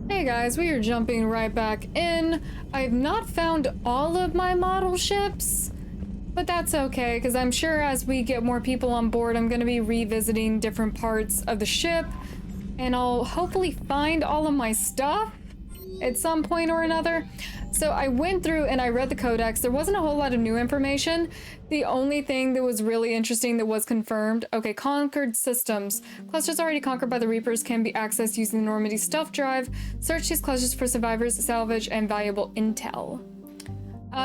Hey guys, we are jumping right back in. I've not found all of my model ships, but that's okay, because I'm sure as we get more people on board, I'm going to be revisiting different parts of the ship, and I'll hopefully find all of my stuff at some point or another. So I went through and I read the codex. There wasn't a whole lot of new information. The only thing that was really interesting that was confirmed, okay, conquered systems. Clusters already conquered by the Reapers can be accessed using the Normandy stealth drive. Search these clusters for survivors, salvage, and valuable intel.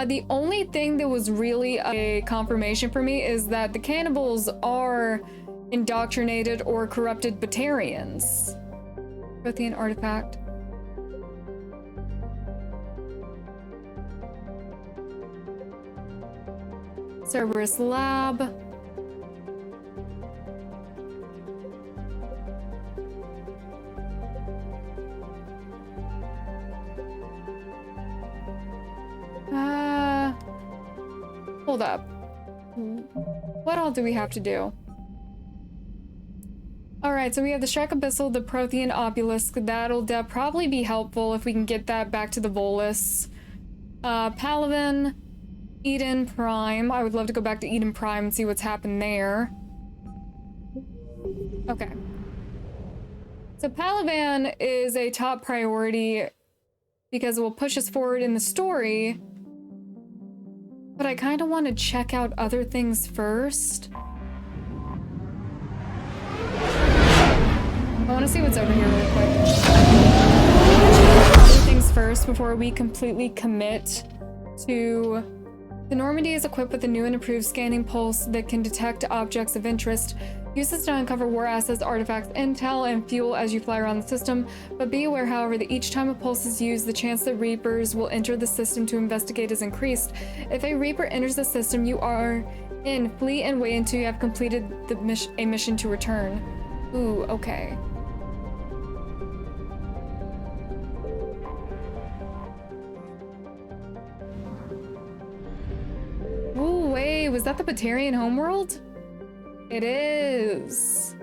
The only thing that was really a confirmation for me is that the cannibals are indoctrinated or corrupted Batarians. Prothean artifact. Cerberus lab. Hold up. What all do we have to do? Alright, so we have the Shrek Abyssal, the Prothean obelisk. That'll probably be helpful if we can get that back to the Volus. Palaven. Eden Prime. I would love to go back to Eden Prime and see what's happened there. Okay. So Palaven is a top priority because it will push us forward in the story. But I kind of want to check out other things first. I want to see what's over here real quick. Other things first before we completely commit to... The Normandy is equipped with a new and improved scanning pulse that can detect objects of interest. Use this to uncover war assets, artifacts, intel, and fuel as you fly around the system. But be aware, however, that each time a pulse is used, the chance that Reapers will enter the system to investigate is increased. If a Reaper enters the system you are in, flee and wait until you have completed a mission to return. Ooh, okay. Ooh, wait, was that the Batarian homeworld? It is.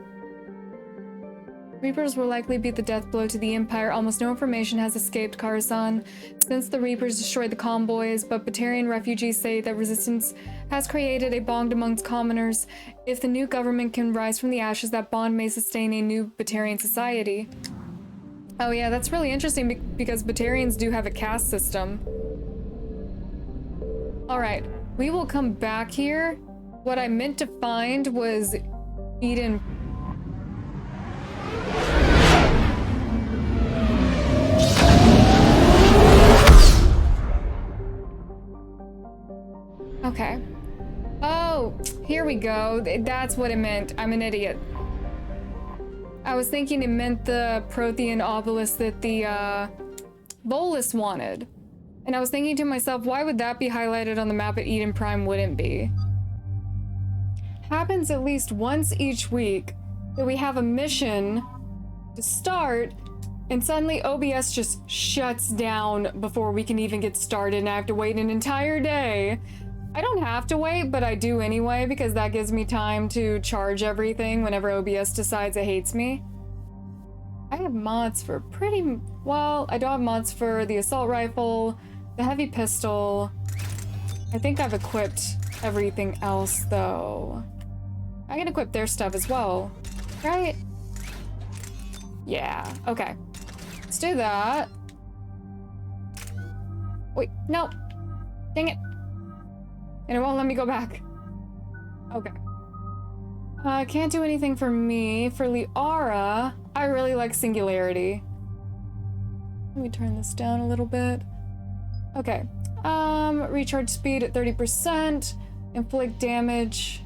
Reapers will likely be the death blow to the Empire. Almost no information has escaped Coruscant since the Reapers destroyed the convoys, but Batarian refugees say that resistance has created a bond amongst commoners. If the new government can rise from the ashes, that bond may sustain a new Batarian society. Oh yeah, that's really interesting because Batarians do have a caste system. Alright, we will come back here. What I meant to find was Eden. Okay. Oh, here we go. That's what it meant. I'm an idiot. I was thinking it meant the Prothean obelisk that the Volus wanted. And I was thinking to myself, why would that be highlighted on the map at Eden Prime wouldn't be? Happens at least once each week that we have a mission to start and suddenly OBS just shuts down before we can even get started and I have to wait an entire day. I don't have to wait, but I do anyway because that gives me time to charge everything whenever OBS decides it hates me. I have mods for well, I don't have mods for the assault rifle, the heavy pistol. I think I've equipped everything else though. I can equip their stuff as well, right? Yeah, okay. Let's do that. Wait, no. Dang it. And it won't let me go back. Okay. Can't do anything for me. For Liara, I really like Singularity. Let me turn this down a little bit. Okay. Recharge speed at 30%. Inflict damage.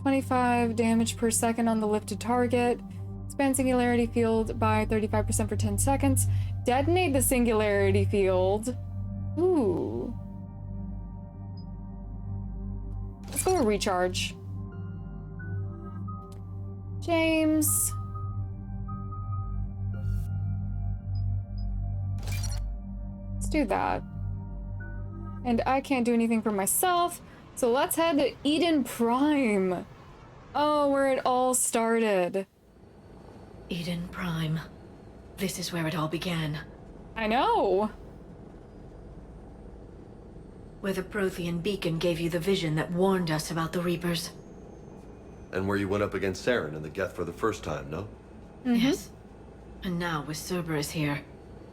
25 damage per second on the lifted target. Expand Singularity field by 35% for 10 seconds. Detonate the Singularity field. Ooh. Let's go with recharge. James. Let's do that. And I can't do anything for myself, so let's head to Eden Prime. Oh, where it all started. Eden Prime. This is where it all began. I know. Where the Prothean beacon gave you the vision that warned us about the Reapers. And where you went up against Saren and the Geth for the first time, no? Yes. And now, with Cerberus here,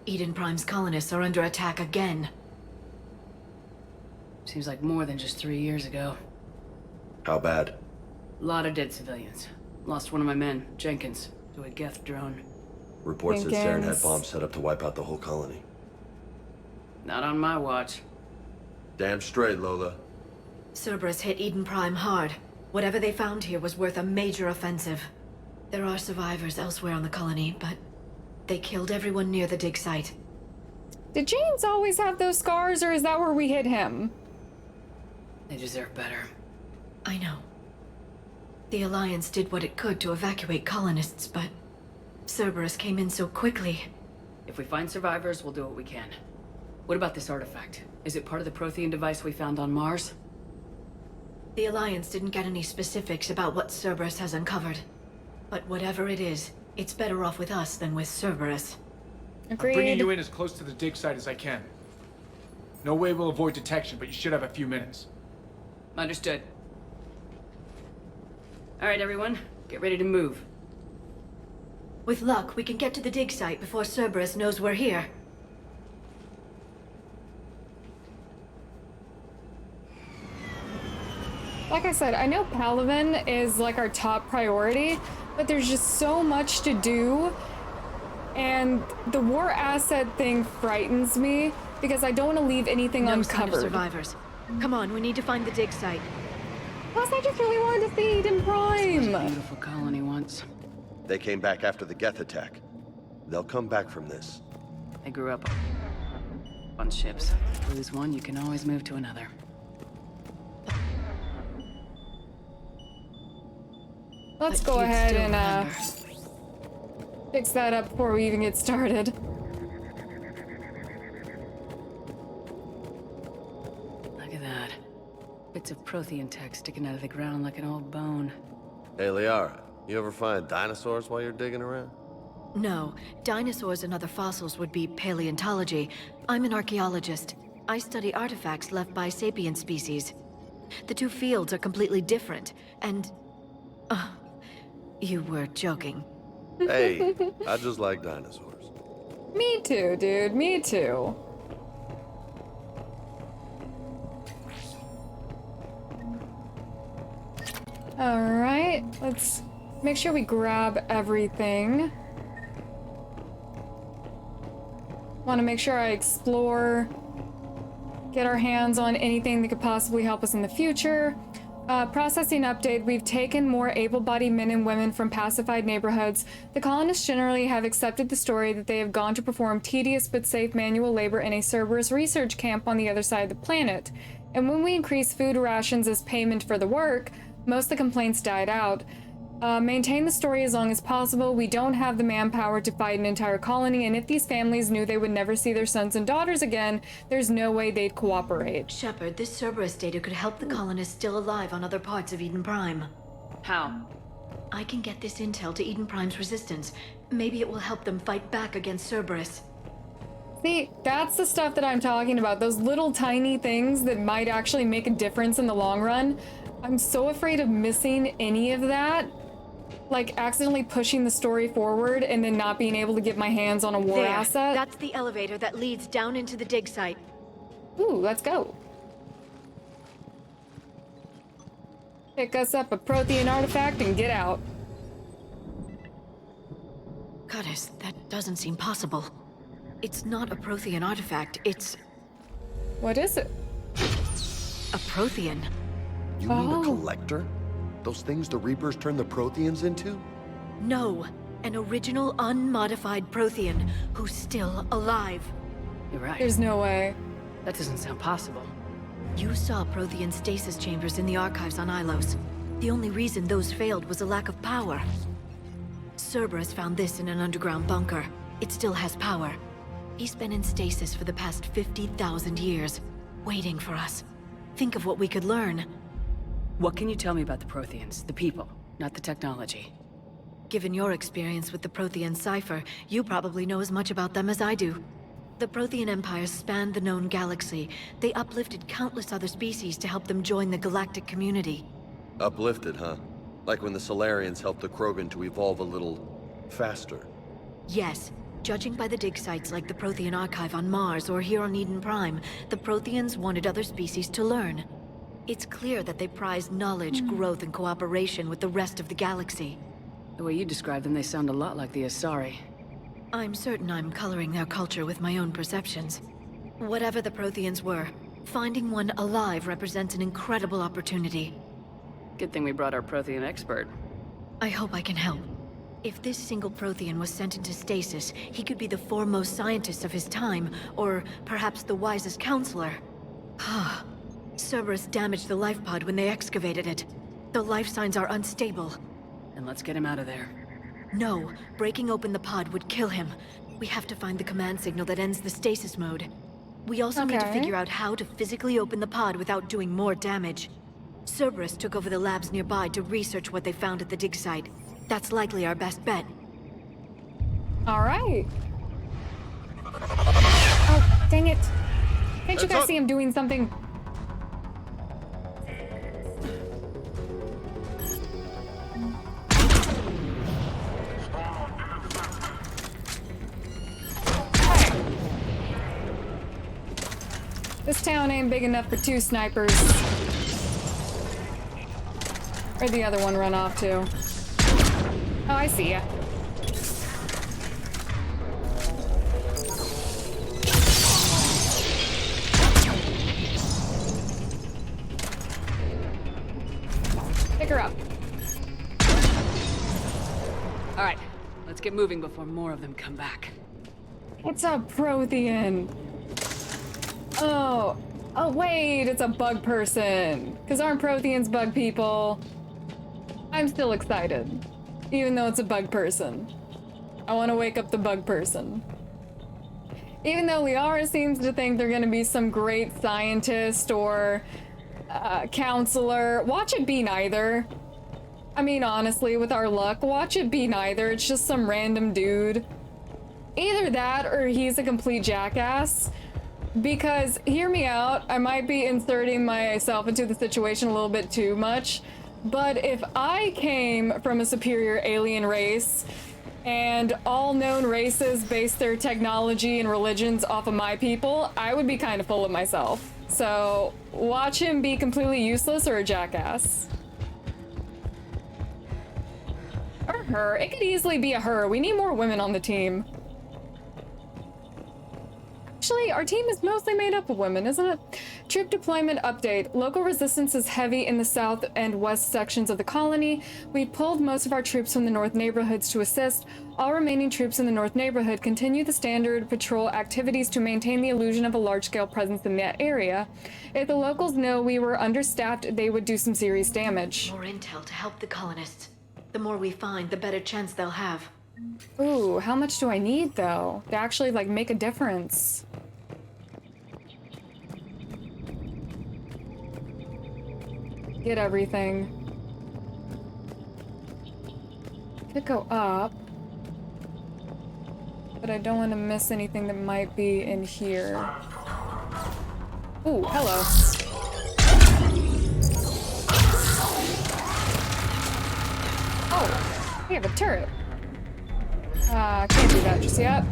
Eden Prime's colonists are under attack again. Seems like more than just 3 years ago. How bad? A lot of dead civilians. Lost one of my men, Jenkins, to a Geth drone. Reports that Saren had Jenkins. bombs set up to wipe out the whole colony. Not on my watch. Damn straight, Lola. Cerberus hit Eden Prime hard. Whatever they found here was worth a major offensive. There are survivors elsewhere on the colony, but they killed everyone near the dig site. Did James always have those scars, or is that where we hit him? They deserve better. I know. The Alliance did what it could to evacuate colonists, but Cerberus came in so quickly. If we find survivors, we'll do what we can. What about this artifact? Is it part of the Prothean device we found on Mars? The Alliance didn't get any specifics about what Cerberus has uncovered. But whatever it is, it's better off with us than with Cerberus. Agreed. Bringing you in as close to the dig site as I can. No way we'll avoid detection, but you should have a few minutes. Understood. All right, everyone. Get ready to move. With luck, we can get to the dig site before Cerberus knows we're here. Like I said, I know Palaven is like our top priority, but there's just so much to do. And the war asset thing frightens me because I don't want to leave anything No sign of uncovered. survivors. Come on, we need to find the dig site. Plus, I just really wanted to see Eden Was a Prime. beautiful colony once. They came back after the Geth attack. They'll come back from this. I grew up on ships. Lose one, you can always move to another. Let's But go you'd ahead still and remember. fix that up before we even get started. Look at that. Bits of Prothean tech sticking out of the ground like an old bone. Hey, Liara, you ever find dinosaurs while you're digging around? No, dinosaurs and other fossils would be paleontology. I'm an archaeologist. I study artifacts left by sapient species. The two fields are completely different, and... you were joking. Hey, I just like dinosaurs. Me too, dude. Me too. Alright, let's make sure we grab everything. Want to make sure I explore, get our hands on anything that could possibly help us in the future. Processing update, we've taken more able-bodied men and women from pacified neighborhoods. The colonists generally have accepted the story that they have gone to perform tedious but safe manual labor in a Cerberus research camp on the other side of the planet. And when we increase food rations as payment for the work, most of the complaints died out. Maintain the story as long as possible. We don't have the manpower to fight an entire colony, and if these families knew they would never see their sons and daughters again, there's no way they'd cooperate. Shepard, this Cerberus data could help the colonists still alive on other parts of Eden Prime. How? I can get this intel to Eden Prime's resistance. Maybe it will help them fight back against Cerberus. See, that's the stuff that I'm talking about. Those little tiny things that might actually make a difference in the long run. I'm so afraid of missing any of that. Like, accidentally pushing the story forward and then not being able to get my hands on a war There, asset. that's the elevator that leads down into the dig site. Ooh, let's go. Pick us up a Prothean artifact and get out. Goddess, that doesn't seem possible. It's not a Prothean artifact, it's What is it? a Prothean. You mean Oh. a collector? Those things the Reapers turned the Protheans into? No, an original unmodified Prothean who's still alive. You're right. There's no way. That doesn't sound possible. You saw Prothean stasis chambers in the archives on Ilos. The only reason those failed was a lack of power. Cerberus found this in an underground bunker. It still has power. He's been in stasis for the past 50,000 years, waiting for us. Think of what we could learn. What can you tell me about the Protheans? The people, not the technology. given your experience with the Prothean cipher, you probably know as much about them as I do. The Prothean Empire spanned the known galaxy. They uplifted countless other species to help them join the galactic community. Uplifted, huh? Like when the Solarians helped the Krogan to evolve a little faster. Yes. Judging by the dig sites like the Prothean Archive on Mars or here on Eden Prime, the Protheans wanted other species to learn. It's clear that they prize knowledge, growth, and cooperation with the rest of the galaxy. The way you describe them, they sound a lot like the Asari. I'm certain I'm coloring their culture with my own perceptions. Whatever the Protheans were, finding one alive represents an incredible opportunity. Good thing we brought our Prothean expert. I hope I can help. If this single Prothean was sent into stasis, he could be the foremost scientist of his time, or perhaps the wisest counselor. Cerberus damaged the life pod when they excavated it. The life signs are unstable. And let's get him out of there. No, breaking open the pod would kill him. We have to find the command signal that ends the stasis mode. We also need to Okay. figure out how to physically open the pod without doing more damage. Cerberus took over the labs nearby to research what they found at the dig site. That's likely our best bet. All right. Oh, dang it. Can't you guys see him doing something? This town ain't big enough for 2 snipers. Where'd the other one run off to? Oh, I see ya. Pick her up. All right, let's get moving before more of them come back. It's a Prothean. Oh. Oh, wait, it's a bug person. Because aren't Protheans bug people? I'm still excited. Even though it's a bug person. I want to wake up the bug person. Even though Liara seems to think they're going to be some great scientist or counselor, watch it be neither. I mean, honestly, with our luck, watch it be neither. It's just some random dude. Either that or he's a complete jackass. Because, hear me out, I might be inserting myself into the situation a little bit too much, but if I came from a superior alien race and all known races base their technology and religions off of my people, I would be kind of full of myself. So, watch him be completely useless or a jackass. Or her. It could easily be a her. We need more women on the team. Actually, our team is mostly made up of women, isn't it? Troop deployment update. Local resistance is heavy in the south and west sections of the colony. We pulled most of our troops from the north neighborhoods to assist. All remaining troops in the north neighborhood continue the standard patrol activities to maintain the illusion of a large-scale presence in that area. If the locals know we were understaffed, they would do some serious damage. More intel to help the colonists. The more we find, the better chance they'll have. Ooh, how much do I need, though, to actually, like, make a difference? Get everything. Could go up. But I don't want to miss anything that might be in here. Ooh, hello. Oh, we have a turret. Can't do that just yet.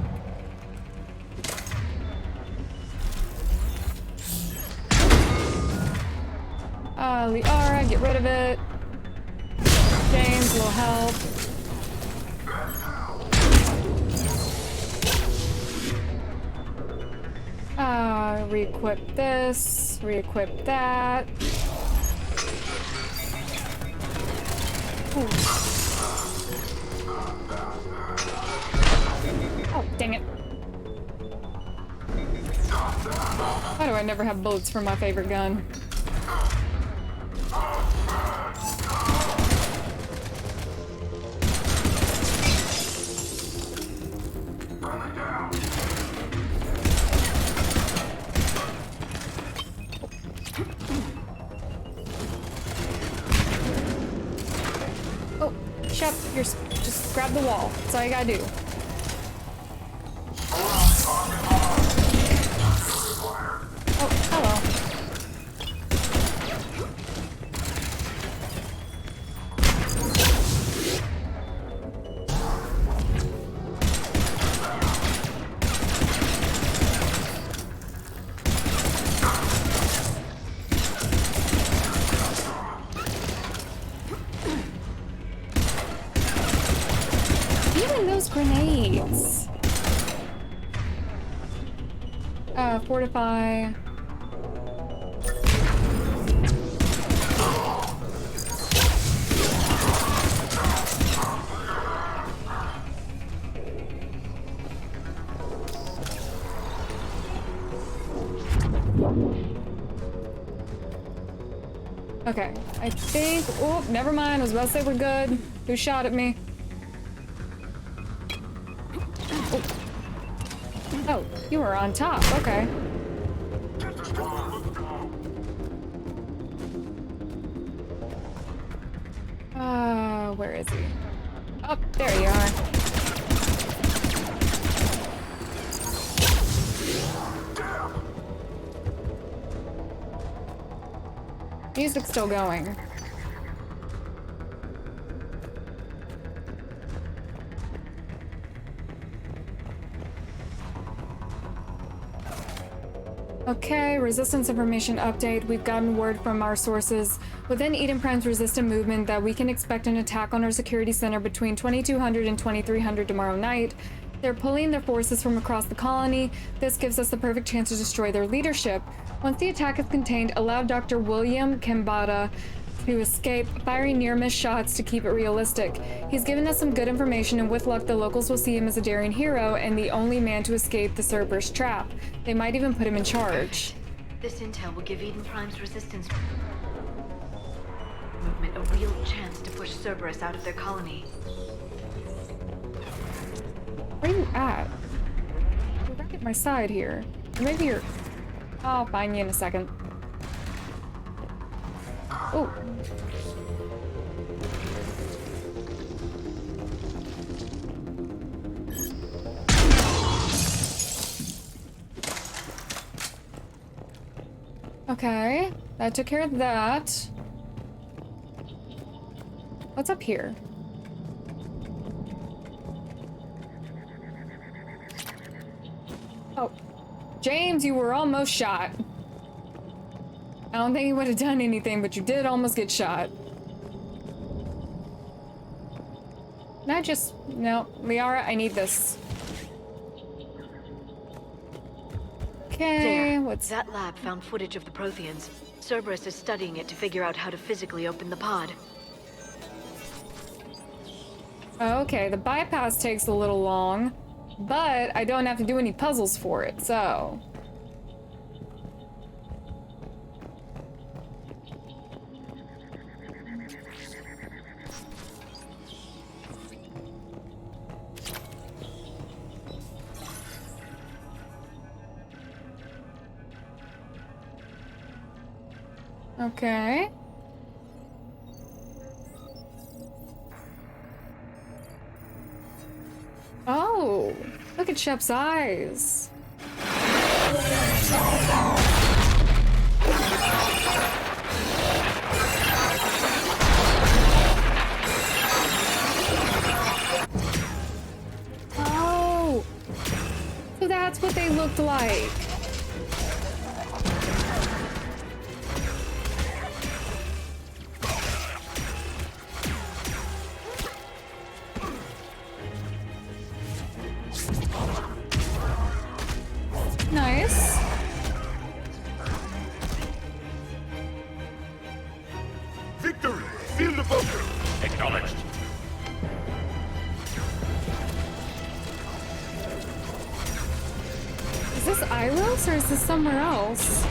Liara, get rid of it. James will help. Re-equip this, re-equip that. Ooh. Oh, dang it. Why do I never have bullets for my favorite gun? Oh, Shep, you're just grab the wall. That's all you gotta do. Oh, hello. Even those grenades. Fortify. Okay, I think. Oh, never mind. I was about to say we're good. Who shot at me? Oh, you were on top. Okay. Where is he? Oh, there you are. Music's still going. Okay, resistance information update. We've gotten word from our sources within Eden Prime's resistant movement that we can expect an attack on our security center between 2200 and 2300 tomorrow night. They're pulling their forces from across the colony. This gives us the perfect chance to destroy their leadership. Once the attack is contained, allow Dr. William Kambata to escape, firing near-miss shots to keep it realistic. He's given us some good information, and with luck, the locals will see him as a daring hero and the only man to escape the Cerberus trap. They might even put him in charge. This intel will give Eden Prime's resistance movement a real chance to push Cerberus out of their colony. Where are you at? You're back at my side here. Or maybe you're... I'll find you in a second. Oh. Okay, that took care of that. What's up here? Oh, James, you were almost shot. I don't think you would have done anything, but you did almost get shot. Not just... No, Liara, I need this. Okay, what's... That lab found footage of the Protheans. Cerberus is studying it to figure out how to physically open the pod. Okay, the bypass takes a little long, but I don't have to do any puzzles for it, so... Okay. Oh, look at Shep's eyes. Oh, so that's what they looked like. Nice. Victory! Seal the bunker! Acknowledged. Is this Ilos or is this somewhere else?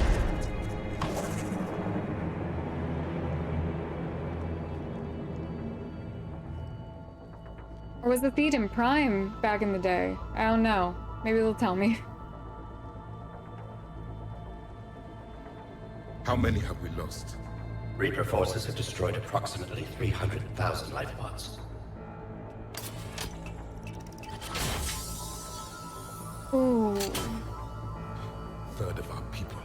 Or was it Eden Prime back in the day? I don't know. Maybe they'll tell me. How many have we lost? Reaper forces have destroyed approximately 300,000 life pods. Ooh. Third of our people.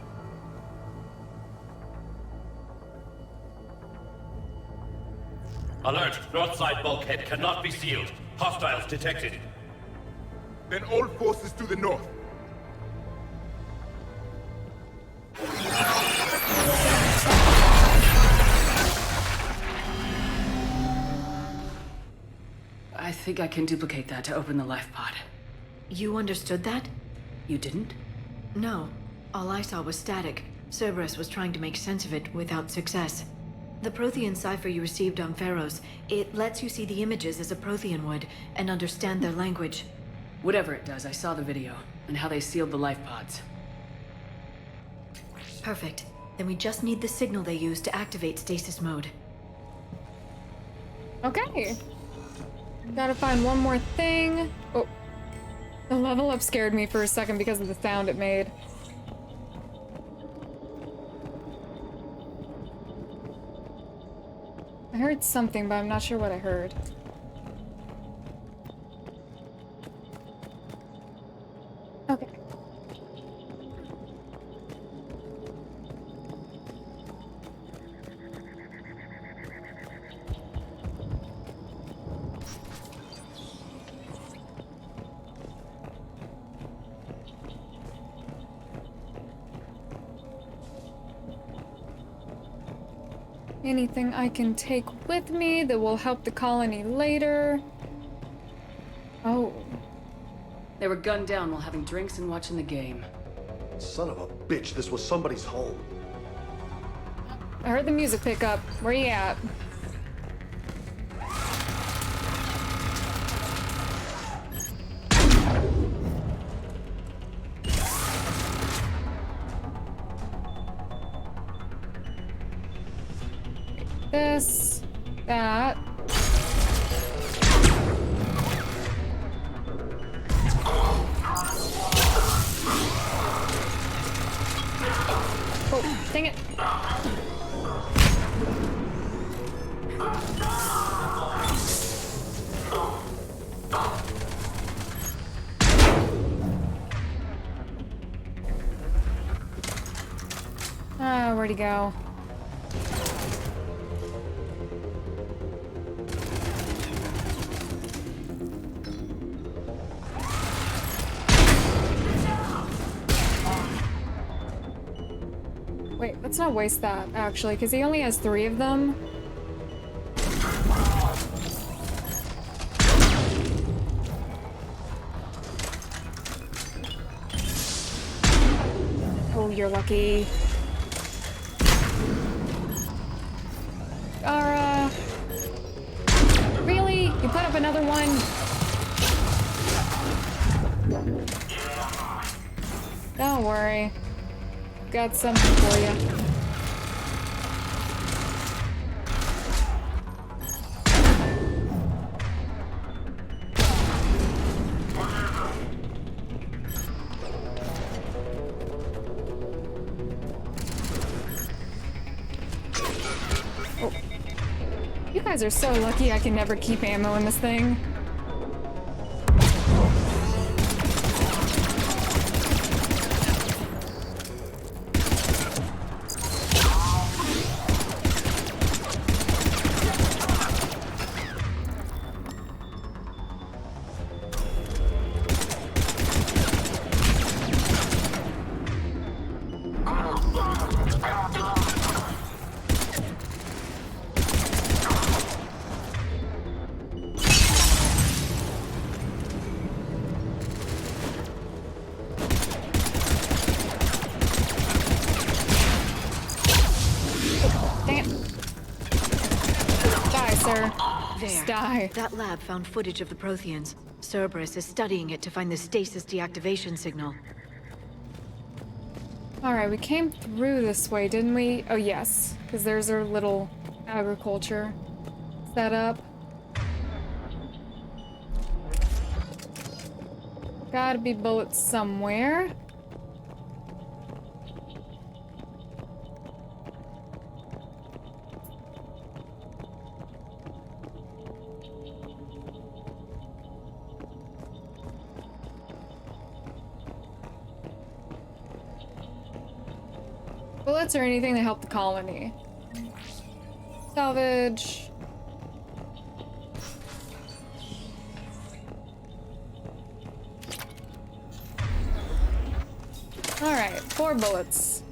Alert! North side bulkhead cannot be sealed. Hostiles detected. Then all forces to the north. I think I can duplicate that to open the life pod. You understood that? You didn't? No. All I saw was static. Cerberus was trying to make sense of it without success. The Prothean cipher you received on Pharaohs, it lets you see the images as a Prothean would, and understand their language. Whatever it does, I saw the video, and how they sealed the life pods. Perfect. Then we just need the signal they use to activate stasis mode. Okay. Gotta find one more thing. Oh. The level up scared me for a second because of the sound it made. I heard something, but I'm not sure what I heard. Okay. Anything I can take with me that will help the colony later? Oh. They were gunned down while having drinks and watching the game. Son of a bitch, this was somebody's home. I heard the music pick up. Where you at? This, that. Oh, dang it. Ah, where'd he go? Wait, let's not waste that, actually, because he only has 3 of them. Oh, you're lucky. Really? You put up another one? Don't worry. Got something for you. Oh. You guys are so lucky I can never keep ammo in this thing. Die. That lab found footage of the Protheans. Cerberus is studying it to find the stasis deactivation signal. Alright, we came through this way, didn't we? Oh, yes. Because there's our little agriculture setup. Gotta be bullets somewhere. Bullets or anything to help the colony. Salvage. Alright, 4 bullets.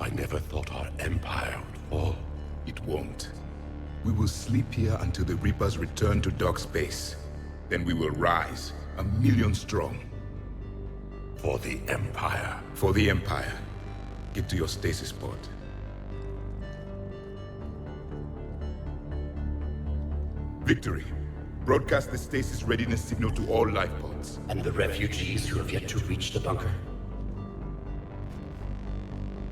I never thought our empire would fall. It won't. We will sleep here until the Reapers return to dark space. Then we will rise, 1,000,000 strong. For the Empire. For the Empire. Get to your stasis pod. Victory. Broadcast the stasis readiness signal to all life pods. And the refugees who have yet to reach the bunker.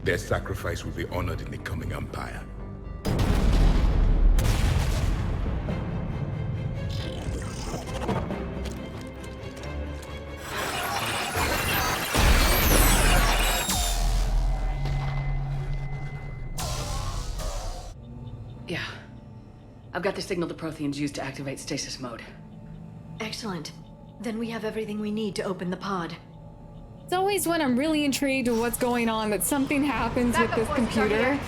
Their sacrifice will be honored in the coming Empire. Yeah. I've got the signal the Protheans use to activate stasis mode. Excellent. Then we have everything we need to open the pod. It's always when I'm really intrigued with what's going on that something happens with this computer.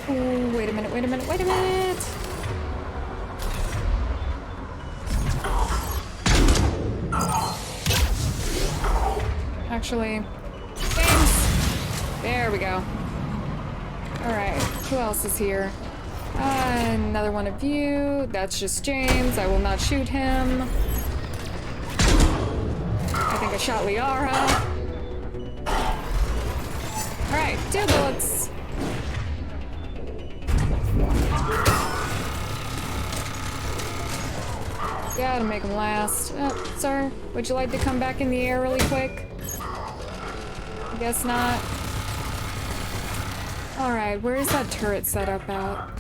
Ooh, wait a minute, wait a minute, wait a minute! Actually, James! There we go. Alright, who else is here? Another one of you. That's just James. I will not shoot him. I think I shot Liara. Alright, 2 bullets. Gotta make them last. Oh, sir, would you like to come back in the air really quick? I guess not. Alright, where is that turret set up at?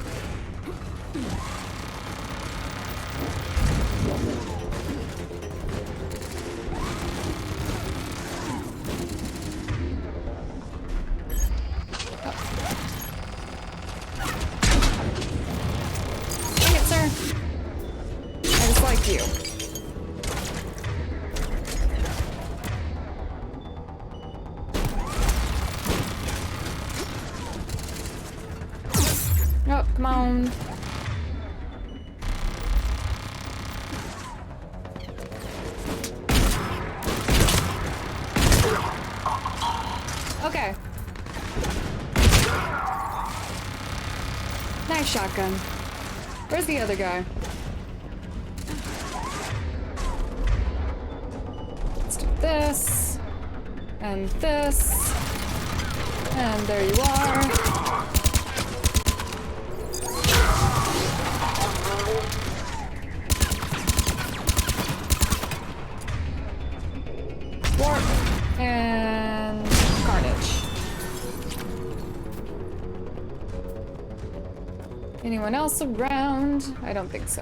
You. Oh, come on. Okay. Nice shotgun. Where's the other guy? This, and this, and there you are. Warp, and carnage. Anyone else around? I don't think so.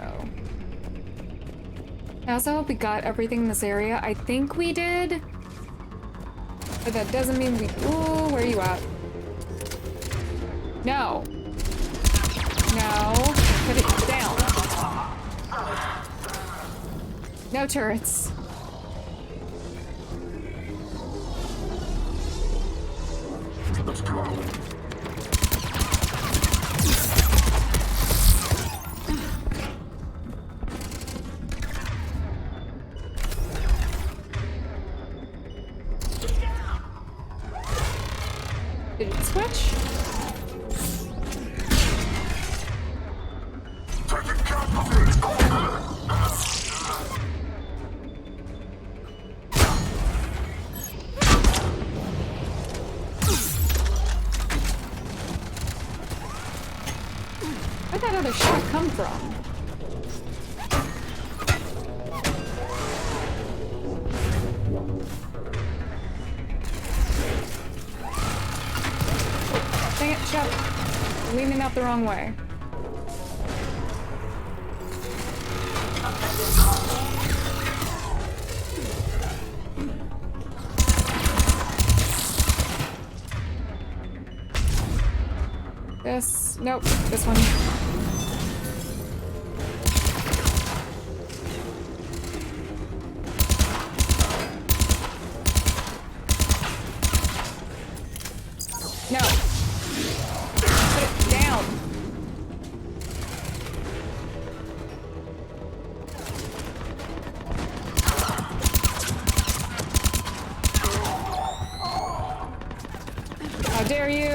I also hope we got everything in this area. I think we did. But that doesn't mean we... Ooh, where are you at? No. No. Put it down. No turrets. Did it switch? Where'd that other shot come from? leaning out the wrong way. This, nope, this one. No. Put it down. How dare you?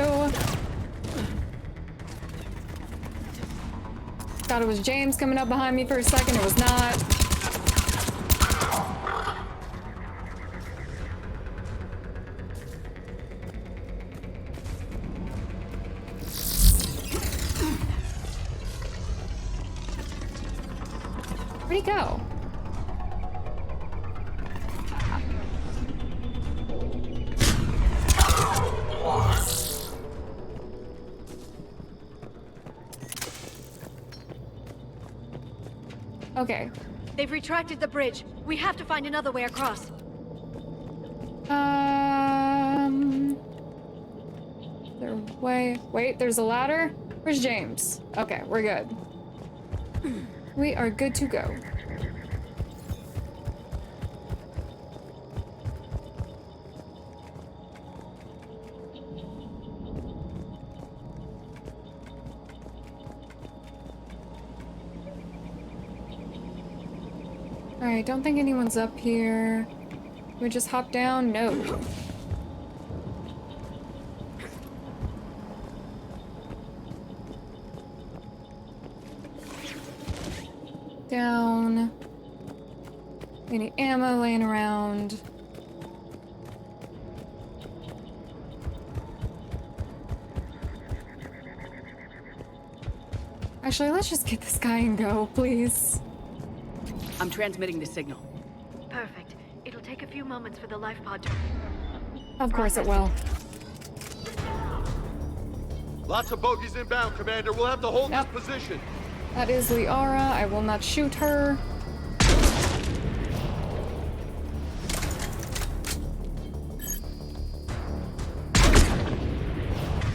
Thought it was James coming up behind me for a second. It was not. Where'd he go? Okay. They've retracted the bridge. We have to find another way across. Wait, there's a ladder? Where's James? Okay, we're good. We are good to go. Alright, don't think anyone's up here. Can we just hop down? No. Down. Any ammo laying around? Actually, let's just get this guy and go, please. I'm transmitting the signal. Perfect. It'll take a few moments for the life pod to... Of course it will. Lots of bogies inbound, Commander. We'll have to hold Yep. this position. That is Liara. I will not shoot her.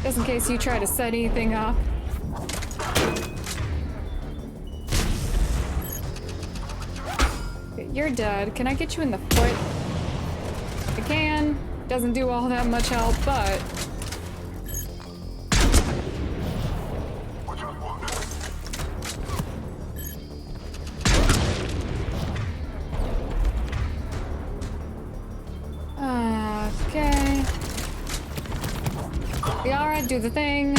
Just in case you try to set anything up. Okay, you're dead. Can I get you in the foot? I can. Doesn't do all that much help, but... Okay. Liara, do the thing.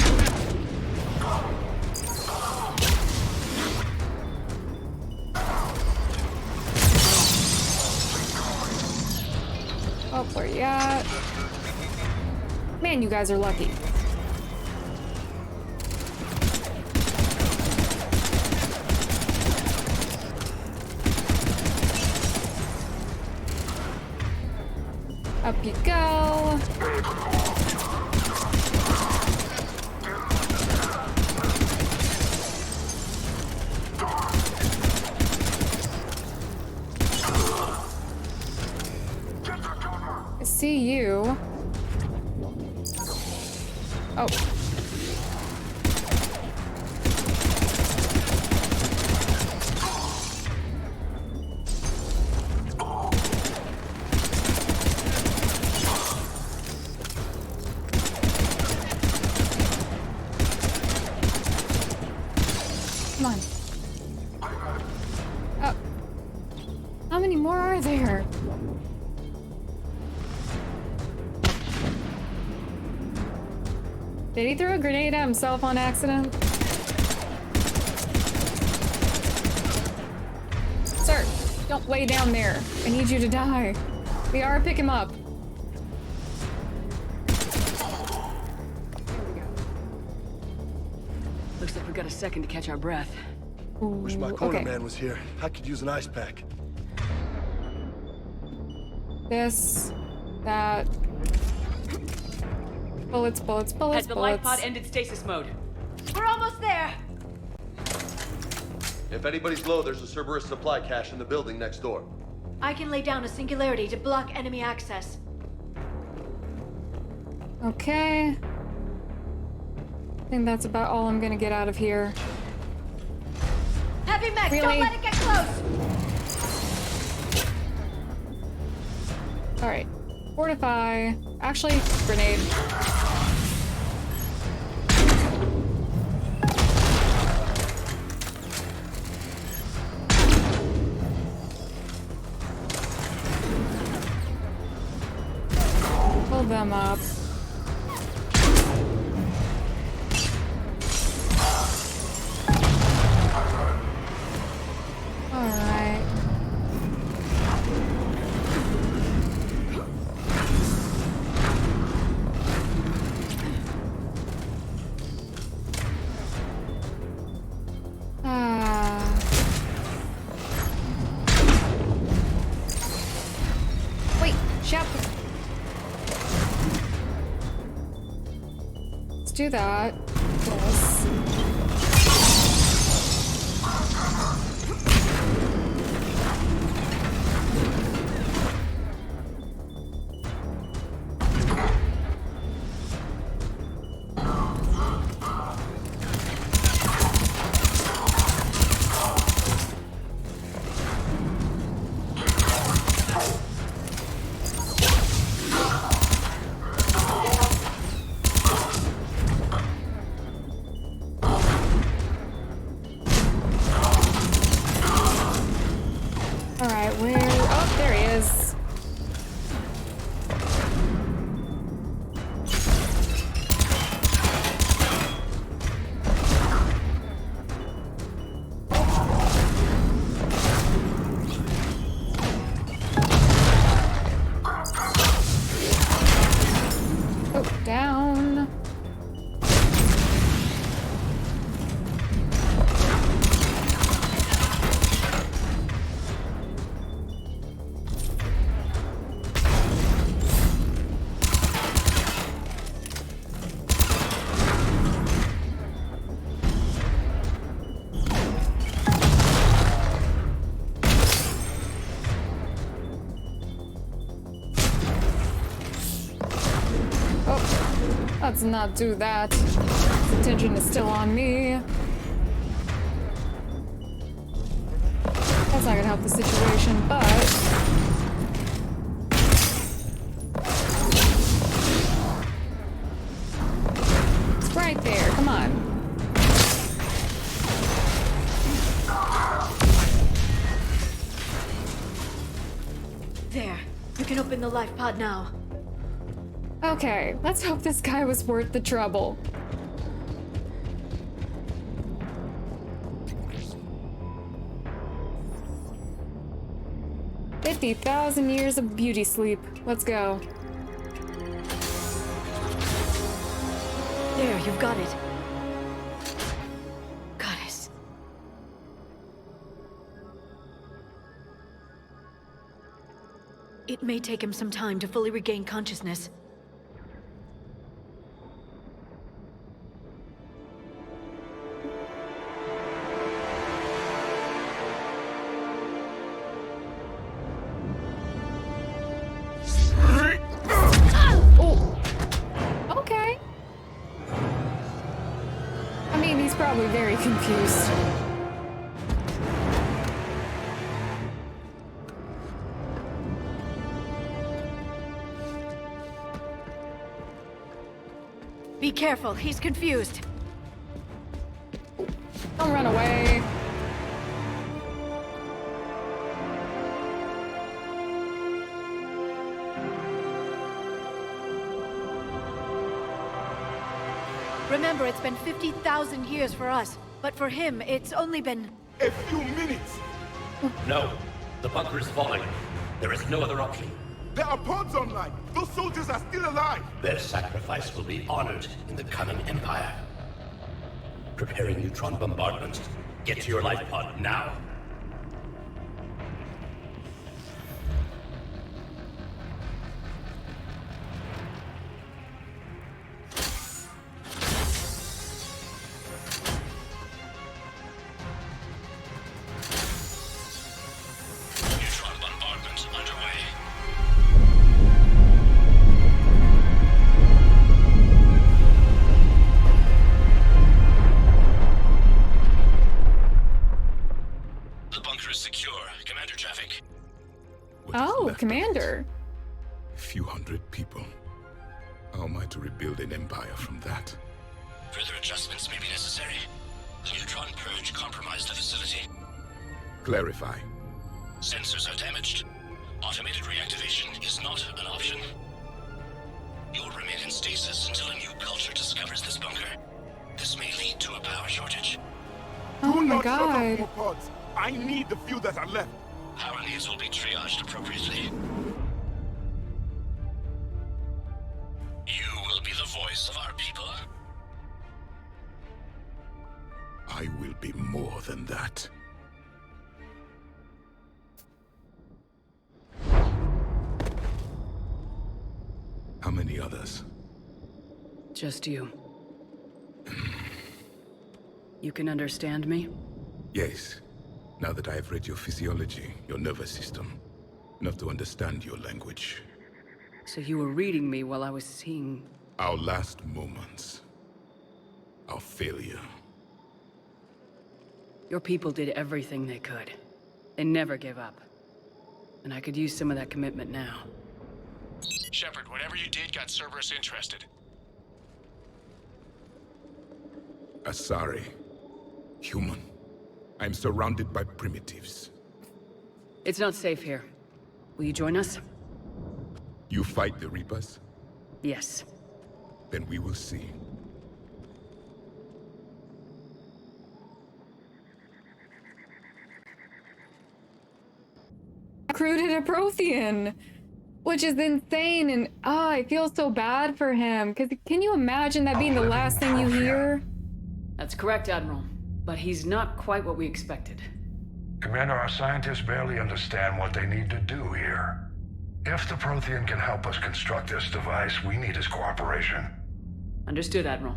Oh, where you at? Man, you guys are lucky. Up you go. I see you. Oh. Come on. Oh. How many more are there? Did he throw a grenade at himself on accident? Sir, don't lay down there. I need you to die. We are pick him up. Looks like we got a second to catch our breath. Wish my Ooh, corner okay. man was here. I could use an ice pack. This, that. Bullets, bullets, bullets, Has the life bullets. pod ended stasis mode? We're almost there! If anybody's low, there's a Cerberus supply cache in the building next door. I can lay down a singularity to block enemy access. Okay. I think that's about all I'm gonna get out of here. Heavy mech, Really? don't let it get close! Alright. Fortify. Actually, grenade. Pull them up. Alright. Wait, shut. Let's do that. This. Alright, where? Oh, there he is. Oh, down. Oh, let's not do that. The attention is still on me. That's not gonna help the situation, but... it's right there, come on. There. You can open the life pod now. Okay, let's hope this guy was worth the trouble. "50,000 years of beauty sleep. Let's go." There, you've got it. Goddess. It may take him some time to fully regain consciousness. Oh, okay. I mean, he's probably very confused. Be careful, he's confused. Don't run away. Remember, it's been 50,000 years for us, but for him, it's only been... A few minutes! No. The bunker is falling. There is no other option. There are pods online! Those soldiers are still alive! Their sacrifice will be honored in the coming Empire. Preparing neutron bombardment. Get to your life pod now. The bunker is secure, Commander Javik. What is Oh, left of Commander. it? A few hundred people. How am I to rebuild an empire from that? Further adjustments may be necessary. The neutron purge compromised the facility. Clarify. Sensors are damaged. Automated reactivation is not an option. You'll remain in stasis until a new culture discovers this bunker. This may lead to a power shortage. Oh my god. pods. I need the few that are left. Power needs will be triaged appropriately. You will be the voice of our people. I will be more than that. How many others? Just you. You can understand me? Yes. Now that I have read your physiology, your nervous system, enough to understand your language. So you were reading me while I was seeing... Our last moments. Our failure. Your people did everything they could. They never gave up. And I could use some of that commitment now. Shepard, whatever you did got Cerberus interested. Asari. Human. I'm surrounded by primitives. It's not safe here. Will you join us? You fight the Reapers? Yes. Then we will see. Recruited a Prothean, which is insane, and I feel so bad for him. Because can you imagine that being the last thing you hear? That's correct, Admiral. But he's not quite what we expected. Commander, our scientists barely understand what they need to do here. If the Prothean can help us construct this device, we need his cooperation. Understood, Admiral.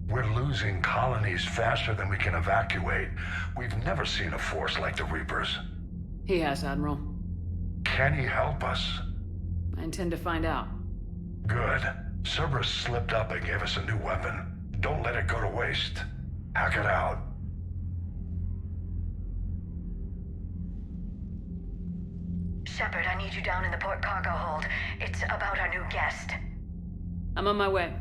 We're losing colonies faster than we can evacuate. We've never seen a force like the Reapers. He has, Admiral. Can he help us? I intend to find out. Good. Cerberus slipped up and gave us a new weapon. Don't let it go to waste. Hack it out. Shepard, I need you down in the port cargo hold. It's about our new guest. I'm on my way.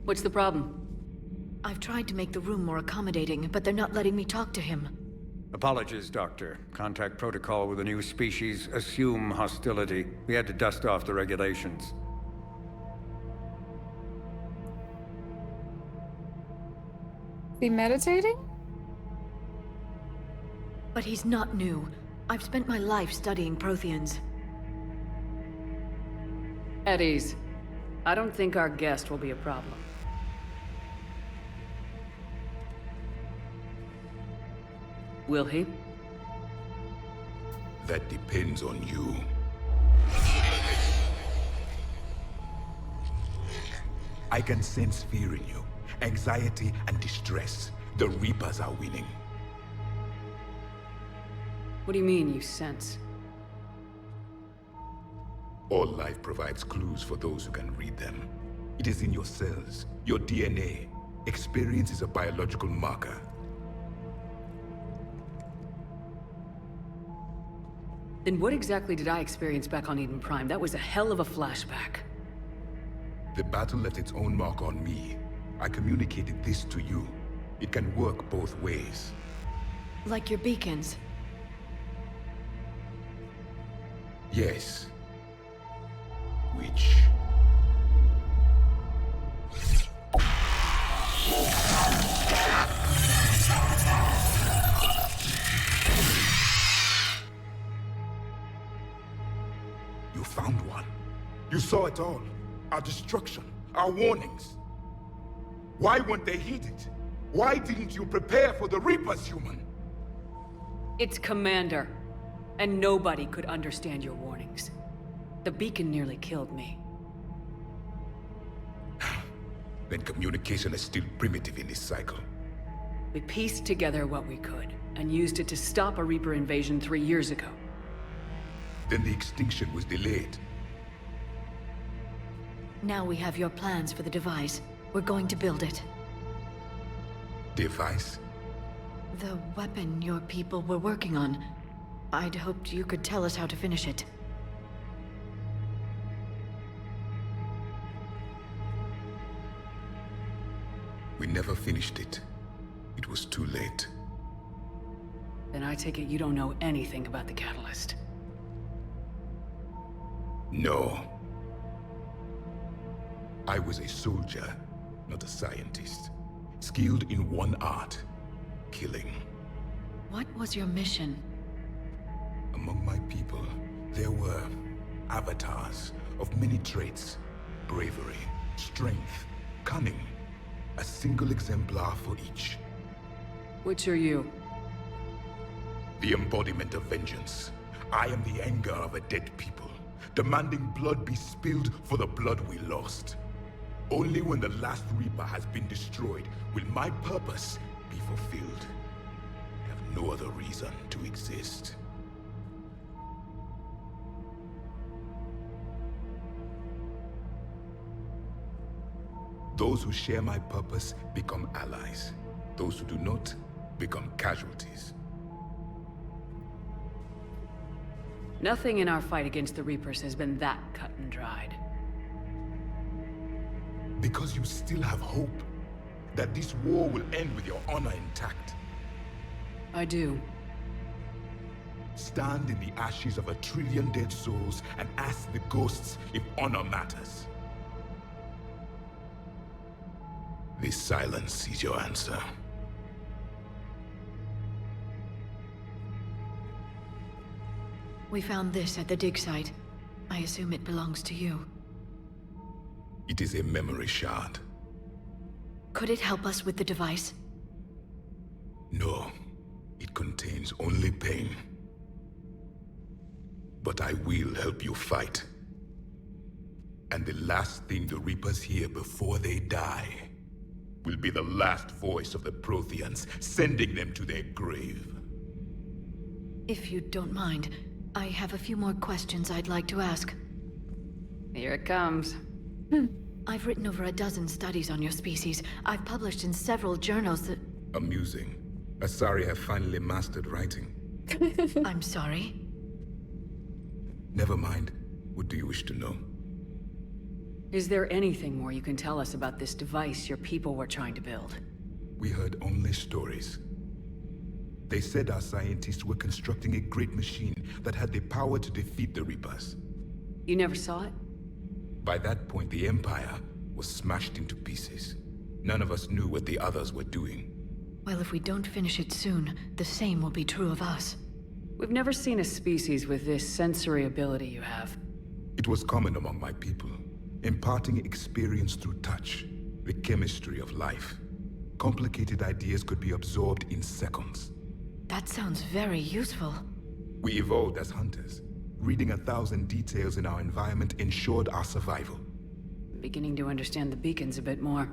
What's the problem? I've tried to make the room more accommodating, but they're not letting me talk to him. Apologies, Doctor. Contact protocol with a new species. Assume hostility. We had to dust off the regulations. Is he meditating? But he's not new. I've spent my life studying Protheans. At ease. I don't think our guest will be a problem. Will he? That depends on you. I can sense fear in you. Anxiety and distress. The Reapers are winning. What do you mean, you sense? All life provides clues for those who can read them. It is in your cells, your DNA. Experience is a biological marker. Then what exactly did I experience back on Eden Prime? That was a hell of a flashback. The battle left its own mark on me. I communicated this to you. It can work both ways. Like your beacons. Yes. Which... You found one. You saw it all. Our destruction, our warnings. Why weren't they heeded? Why didn't you prepare for the Reapers, human? It's Commander. And nobody could understand your warnings. The beacon nearly killed me. Then communication is still primitive in this cycle. We pieced together what we could, and used it to stop a Reaper invasion 3 years ago. Then the extinction was delayed. Now we have your plans for the device. We're going to build it. Device? The weapon your people were working on. I'd hoped you could tell us how to finish it. We never finished it. It was too late. Then I take it you don't know anything about the catalyst. No. I was a soldier, not a scientist. Skilled in one art, killing. What was your mission? Among my people, there were avatars of many traits. Bravery, strength, cunning. A single exemplar for each. Which are you? The embodiment of vengeance. I am the anger of a dead people, demanding blood be spilled for the blood we lost. Only when the last Reaper has been destroyed will my purpose be fulfilled. I have no other reason to exist. Those who share my purpose become allies. Those who do not become casualties. Nothing in our fight against the Reapers has been that cut and dried. Because you still have hope that this war will end with your honor intact. I do. Stand in the ashes of 1 trillion dead souls and ask the ghosts if honor matters. This silence is your answer. We found this at the dig site. I assume it belongs to you. It is a memory shard. Could it help us with the device? No, it contains only pain. But I will help you fight. And the last thing the Reapers hear before they die will be the last voice of the Protheans, sending them to their grave. If you don't mind, I have a few more questions I'd like to ask. Here it comes. I've written over a dozen studies on your species. I've published in several journals that... Amusing. Asari have finally mastered writing. I'm sorry. Never mind. What do you wish to know? Is there anything more you can tell us about this device your people were trying to build? We heard only stories. They said our scientists were constructing a great machine that had the power to defeat the Reapers. You never saw it? By that point, the Empire was smashed into pieces. None of us knew what the others were doing. Well, if we don't finish it soon, the same will be true of us. We've never seen a species with this sensory ability you have. It was common among my people, imparting experience through touch, the chemistry of life. Complicated ideas could be absorbed in seconds. That sounds very useful. We evolved as hunters. Reading 1,000 details in our environment ensured our survival. I'm beginning to understand the beacons a bit more.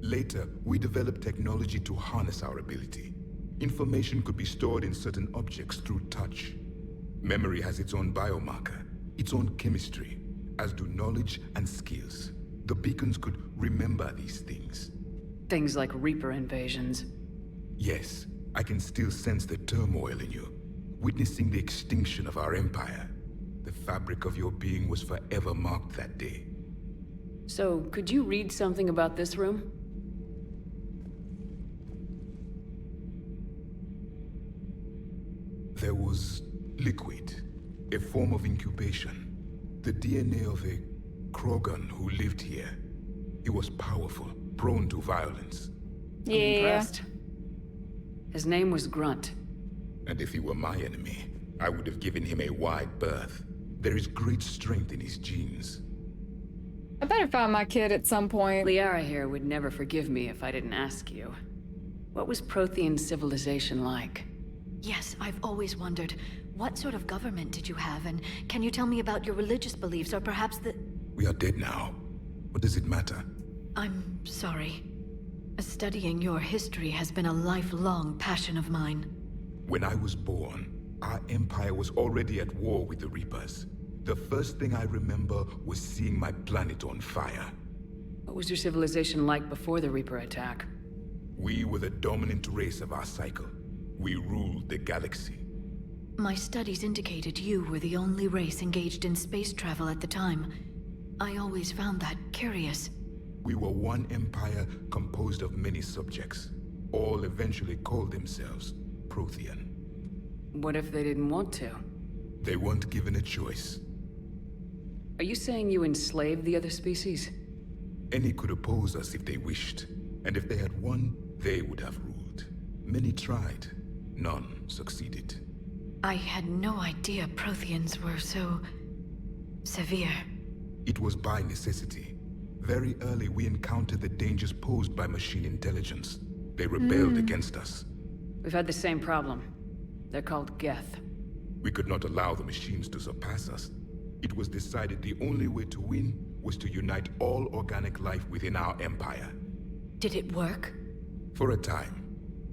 Later, we developed technology to harness our ability. Information could be stored in certain objects through touch. Memory has its own biomarker, its own chemistry, as do knowledge and skills. The beacons could remember these things. Things like Reaper invasions. Yes, I can still sense the turmoil in you, witnessing the extinction of our empire. The fabric of your being was forever marked that day. So, could you read something about this room? There was liquid, a form of incubation. The DNA of a Krogan who lived here. He was powerful, prone to violence. Yeah. I'm impressed. His name was Grunt. And if he were my enemy, I would have given him a wide berth. There is great strength in his genes. I better find my kid at some point. Liara here would never forgive me if I didn't ask you. What was Prothean civilization like? Yes, I've always wondered, what sort of government did you have, and can you tell me about your religious beliefs, or perhaps the... We are dead now. What does it matter? I'm sorry. Studying your history has been a lifelong passion of mine. When I was born, our empire was already at war with the Reapers. The first thing I remember was seeing my planet on fire. What was your civilization like before the Reaper attack? We were the dominant race of our cycle. We ruled the galaxy. My studies indicated you were the only race engaged in space travel at the time. I always found that curious. We were one empire composed of many subjects. All eventually called themselves Prothean. What if they didn't want to? They weren't given a choice. Are you saying you enslaved the other species? Any could oppose us if they wished, and if they had won, they would have ruled. Many tried. None succeeded. I had no idea Protheans were so... severe. It was by necessity. Very early we encountered the dangers posed by machine intelligence. They rebelled against us. We've had the same problem. They're called Geth. We could not allow the machines to surpass us. It was decided the only way to win was to unite all organic life within our empire. Did it work? For a time.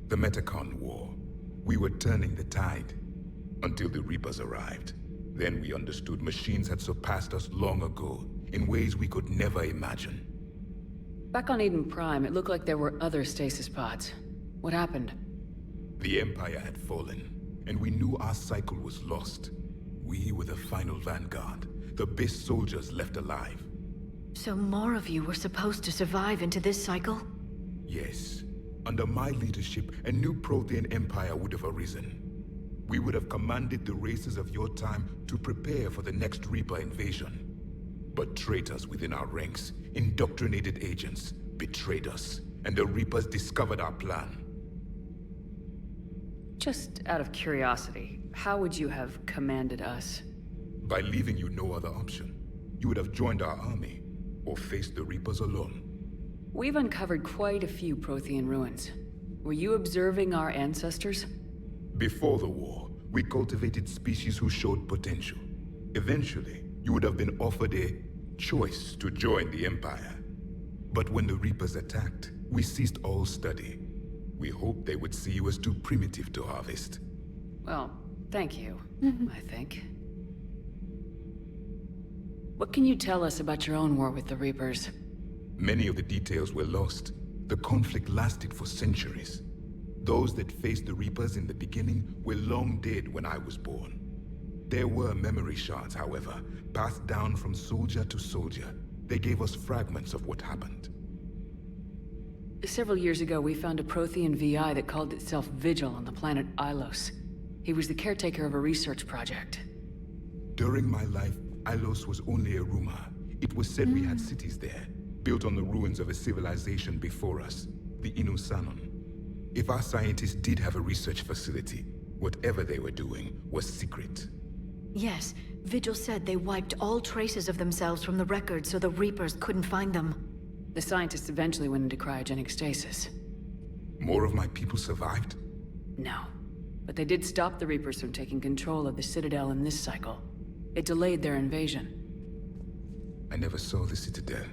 The Metacon War. We were turning the tide. Until the Reapers arrived. Then we understood machines had surpassed us long ago, in ways we could never imagine. Back on Eden Prime, it looked like there were other stasis pods. What happened? The Empire had fallen, and we knew our cycle was lost. We were the final vanguard, the best soldiers left alive. So more of you were supposed to survive into this cycle? Yes. Under my leadership, a new Prothean empire would have arisen. We would have commanded the races of your time to prepare for the next Reaper invasion. But traitors within our ranks, indoctrinated agents, betrayed us, and the Reapers discovered our plan. Just out of curiosity, how would you have commanded us? By leaving you no other option. You would have joined our army, or faced the Reapers alone. We've uncovered quite a few Prothean ruins. Were you observing our ancestors? Before the war, we cultivated species who showed potential. Eventually, you would have been offered a choice to join the Empire. But when the Reapers attacked, we ceased all study. We hoped they would see you as too primitive to harvest. Well, thank you, I think. What can you tell us about your own war with the Reapers? Many of the details were lost. The conflict lasted for centuries. Those that faced the Reapers in the beginning were long dead when I was born. There were memory shards, however, passed down from soldier to soldier. They gave us fragments of what happened. Several years ago, we found a Prothean VI that called itself Vigil on the planet Ilos. He was the caretaker of a research project. During my life, Ilos was only a rumor. It was said we had cities there, built on the ruins of a civilization before us, the Inusanon. If our scientists did have a research facility, whatever they were doing was secret. Yes, Vigil said they wiped all traces of themselves from the records so the Reapers couldn't find them. The scientists eventually went into cryogenic stasis. More of my people survived? No. But they did stop the Reapers from taking control of the Citadel in this cycle. It delayed their invasion. I never saw the Citadel.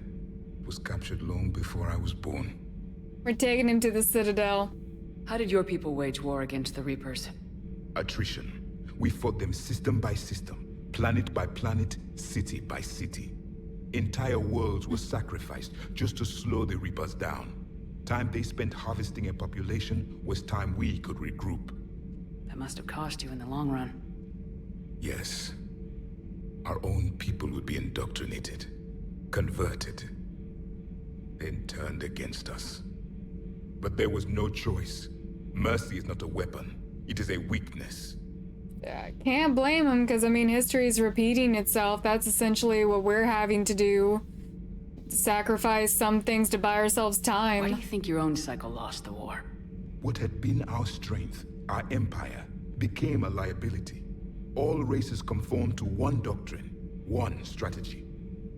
It was captured long before I was born. We're taking him to the Citadel. How did your people wage war against the Reapers? Attrition. We fought them system by system, planet by planet, city by city. Entire worlds were sacrificed just to slow the Reapers down. Time they spent harvesting a population was time we could regroup. That must have cost you in the long run. Yes. Our own people would be indoctrinated, converted, then turned against us. But there was no choice. Mercy is not a weapon. It is a weakness. I can't blame him, because, I mean, history is repeating itself. That's essentially what we're having to do. Sacrifice some things to buy ourselves time. Why do you think your own cycle lost the war? What had been our strength, our empire, became a liability. All races conformed to one doctrine, one strategy.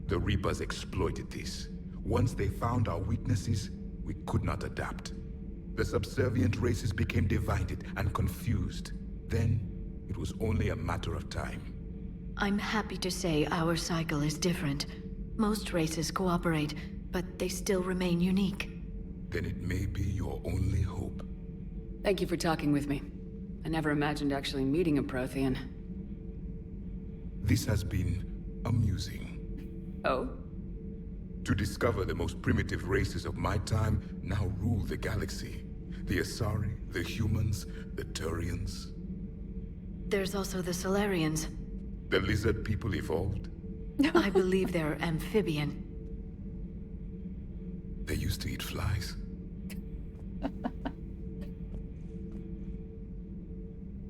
The Reapers exploited this. Once they found our weaknesses, we could not adapt. The subservient races became divided and confused. Then, it was only a matter of time. I'm happy to say our cycle is different. Most races cooperate, but they still remain unique. Then it may be your only hope. Thank you for talking with me. I never imagined actually meeting a Prothean. This has been amusing. Oh? To discover the most primitive races of my time now rule the galaxy. The Asari, the humans, the Turians. There's also the Solarians. The lizard people evolved. I believe they're amphibian. They used to eat flies.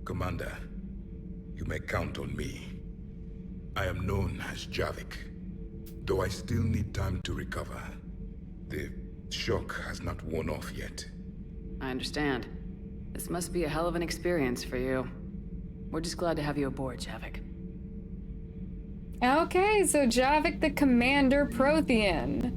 Commander, you may count on me. I am known as Javik, though I still need time to recover. The shock has not worn off yet. I understand. This must be a hell of an experience for you. We're just glad to have you aboard, Javik. Okay, so Javik the Commander Prothean.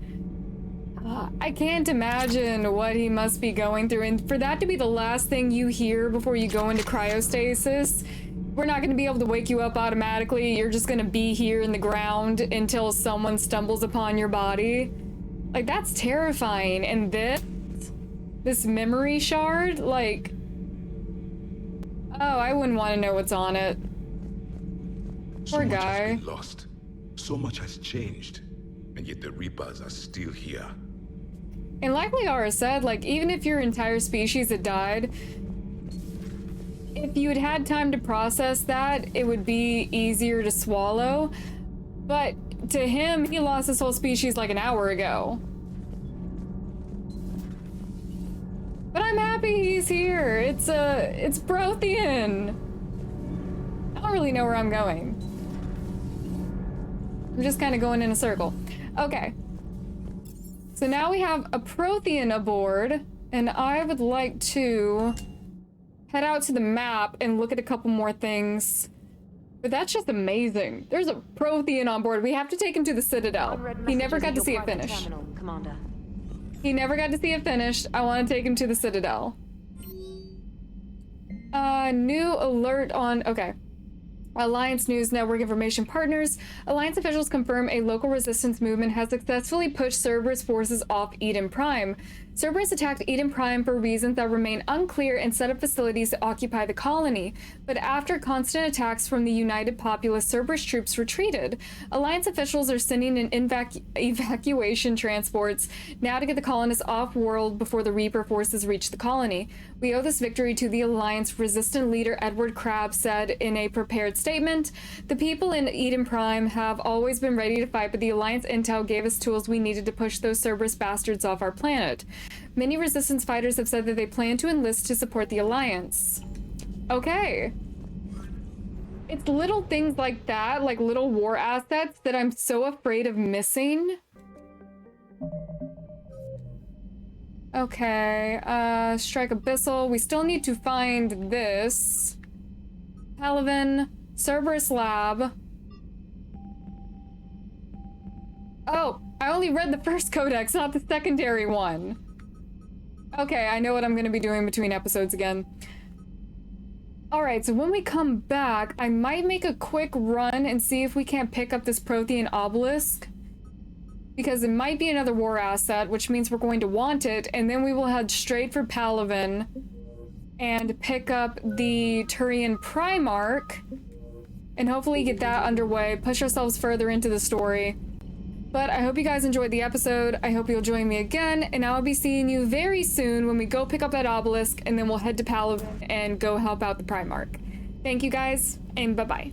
I can't imagine what he must be going through, and for that to be the last thing you hear before you go into cryostasis, we're not going to be able to wake you up automatically. You're just going to be here in the ground until someone stumbles upon your body. Like, that's terrifying. And this memory shard, like, oh, I wouldn't want to know what's on it. Poor guy. So much has been lost. So much has changed. And yet the Reapers are still here. And like Liara said, like, even if your entire species had died, if you had had time to process that, it would be easier to swallow. But to him, he lost his whole species like an hour ago. But I'm happy he's here. It's Prothean. I don't really know where I'm going. I'm just kind of going in a circle. Okay. So now we have a Prothean aboard, and I would like to head out to the map and look at a couple more things. But that's just amazing. There's a Prothean on board. We have to take him to the Citadel. He never got to see it finished. He never got to see it finished. I want to take him to the Citadel. New alert on... Okay. Alliance News Network information partners. Alliance officials confirm a local resistance movement has successfully pushed Cerberus forces off Eden Prime. Cerberus attacked Eden Prime for reasons that remain unclear and set up facilities to occupy the colony. But after constant attacks from the United Populace, Cerberus troops retreated. Alliance officials are sending in evacuation transports now to get the colonists off-world before the Reaper forces reach the colony. We owe this victory to the Alliance, resistant leader Edward Crabbe said in a prepared statement. The people in Eden Prime have always been ready to fight, but the Alliance intel gave us tools we needed to push those Cerberus bastards off our planet. Many resistance fighters have said that they plan to enlist to support the Alliance. Okay. It's little things like that, like little war assets, that I'm so afraid of missing. Okay, Strike Abyssal. We still need to find this. Palavin, Cerberus Lab. Oh, I only read the first codex, not the secondary one. Okay, I know what I'm gonna be doing between episodes again. Alright, so when we come back, I might make a quick run and see if we can't pick up this Prothean obelisk. Because it might be another war asset, which means we're going to want it, and then we will head straight for Palavin and pick up the Turian Primarch and hopefully get that underway, push ourselves further into the story. But I hope you guys enjoyed the episode. I hope you'll join me again, and I'll be seeing you very soon when we go pick up that obelisk, and then we'll head to Palavin and go help out the Primarch. Thank you guys, and bye-bye.